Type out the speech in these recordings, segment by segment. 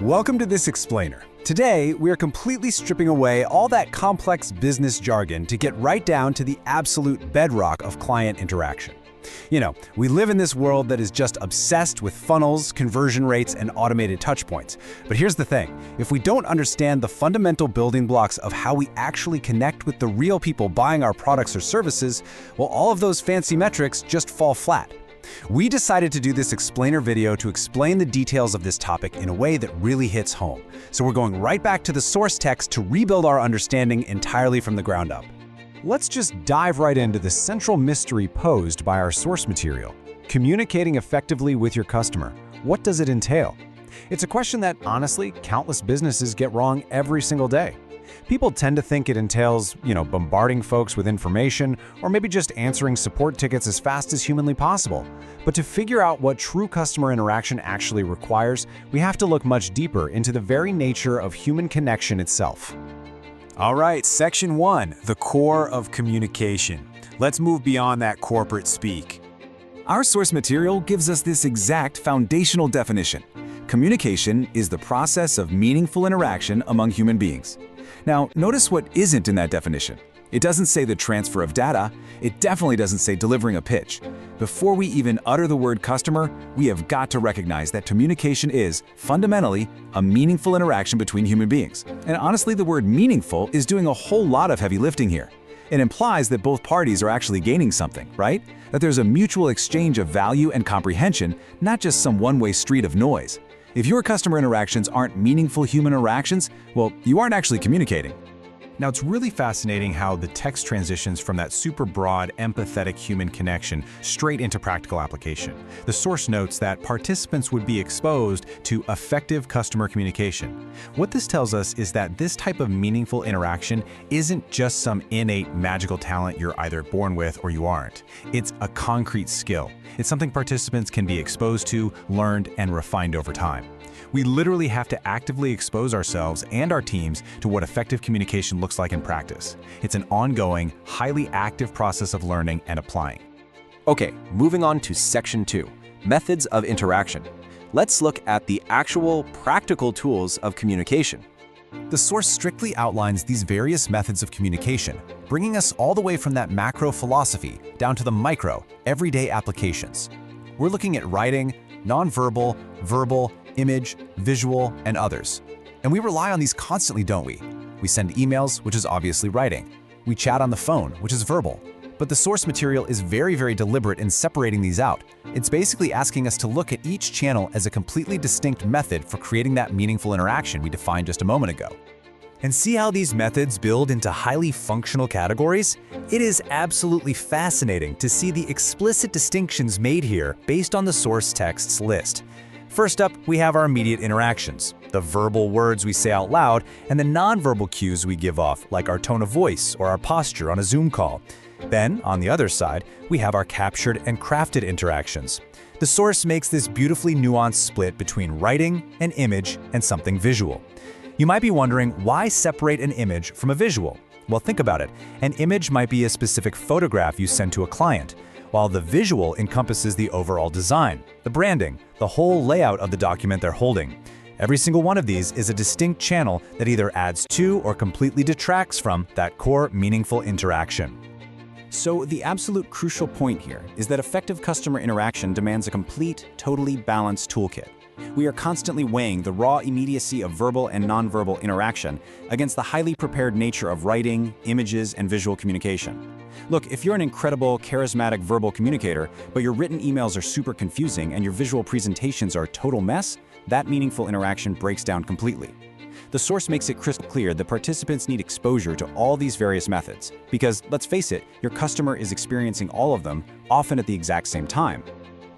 Welcome to this explainer. Today, we are completely stripping away all that complex business jargon to get right down to the absolute bedrock of client interaction. You know, we live in this world that is just obsessed with funnels, conversion rates, and automated touchpoints. But here's the thing, if we don't understand the fundamental building blocks of how we actually connect with the real people buying our products or services, well, all of those fancy metrics just fall flat. We decided to do this explainer video to explain the details of this topic in a way that really hits home. So we're going right back to the source text to rebuild our understanding entirely from the ground up. Let's just dive right into the central mystery posed by our source material. Communicating effectively with your customer. What does it entail? It's a question that, honestly, countless businesses get wrong every single day. People tend to think it entails, bombarding folks with information or maybe just answering support tickets as fast as humanly possible. But to figure out what true customer interaction actually requires, we have to look much deeper into the very nature of human connection itself. All right, Section 1, the core of communication. Let's move beyond that corporate speak. Our source material gives us this exact foundational definition. Communication is the process of meaningful interaction among human beings. Now, notice what isn't in that definition. It doesn't say the transfer of data. It definitely doesn't say delivering a pitch. Before we even utter the word customer, we have got to recognize that communication is, fundamentally, a meaningful interaction between human beings. And honestly, the word meaningful is doing a whole lot of heavy lifting here. It implies that both parties are actually gaining something, right? That there's a mutual exchange of value and comprehension, not just some one-way street of noise. If your customer interactions aren't meaningful human interactions, well, you aren't actually communicating. Now, it's really fascinating how the text transitions from that super broad, empathetic human connection straight into practical application. The source notes that participants would be exposed to effective customer communication. What this tells us is that this type of meaningful interaction isn't just some innate magical talent you're either born with or you aren't. It's a concrete skill. It's something participants can be exposed to, learned, and refined over time. We literally have to actively expose ourselves and our teams to what effective communication looks like in practice. It's an ongoing, highly active process of learning and applying. Okay, moving on to Section 2, Methods of Interaction. Let's look at the actual practical tools of communication. The source strictly outlines these various methods of communication, bringing us all the way from that macro philosophy down to the micro, everyday applications. We're looking at writing, nonverbal, verbal, image, visual, and others. And we rely on these constantly, don't we? We send emails, which is obviously writing. We chat on the phone, which is verbal. But the source material is very, very deliberate in separating these out. It's basically asking us to look at each channel as a completely distinct method for creating that meaningful interaction we defined just a moment ago. And see how these methods build into highly functional categories? It is absolutely fascinating to see the explicit distinctions made here based on the source text's list. First up, we have our immediate interactions, the verbal words we say out loud, and the nonverbal cues we give off, like our tone of voice or our posture on a Zoom call. Then, on the other side, we have our captured and crafted interactions. The source makes this beautifully nuanced split between writing, an image, and something visual. You might be wondering, why separate an image from a visual? Well, think about it. An image might be a specific photograph you send to a client, while the visual encompasses the overall design, the branding, the whole layout of the document they're holding. Every single one of these is a distinct channel that either adds to or completely detracts from that core meaningful interaction. So the absolute crucial point here is that effective customer interaction demands a complete, totally balanced toolkit. We are constantly weighing the raw immediacy of verbal and nonverbal interaction against the highly prepared nature of writing, images, and visual communication. Look, if you're an incredible, charismatic verbal communicator, but your written emails are super confusing and your visual presentations are a total mess, that meaningful interaction breaks down completely. The source makes it crystal clear that participants need exposure to all these various methods, because, let's face it, your customer is experiencing all of them, often at the exact same time.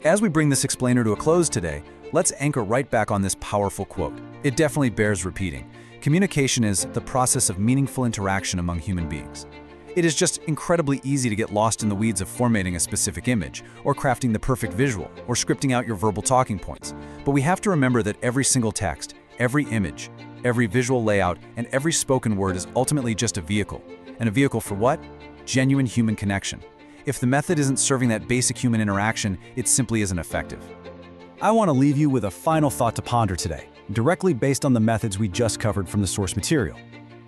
As we bring this explainer to a close today, let's anchor right back on this powerful quote. It definitely bears repeating. Communication is the process of meaningful interaction among human beings. It is just incredibly easy to get lost in the weeds of formatting a specific image, or crafting the perfect visual, or scripting out your verbal talking points. But we have to remember that every single text, every image, every visual layout, and every spoken word is ultimately just a vehicle. And a vehicle for what? Genuine human connection. If the method isn't serving that basic human interaction, it simply isn't effective. I want to leave you with a final thought to ponder today. directly based on the methods we just covered from the source material.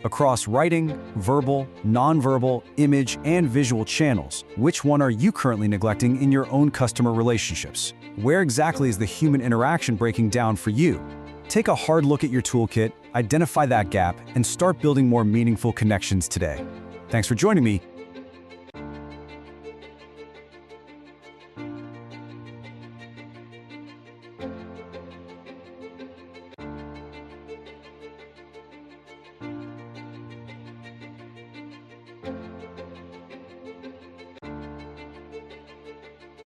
Across writing, verbal, nonverbal, image, and visual channels, which one are you currently neglecting in your own customer relationships? Where exactly is the human interaction breaking down for you? Take a hard look at your toolkit, identify that gap, and start building more meaningful connections today. Thanks for joining me.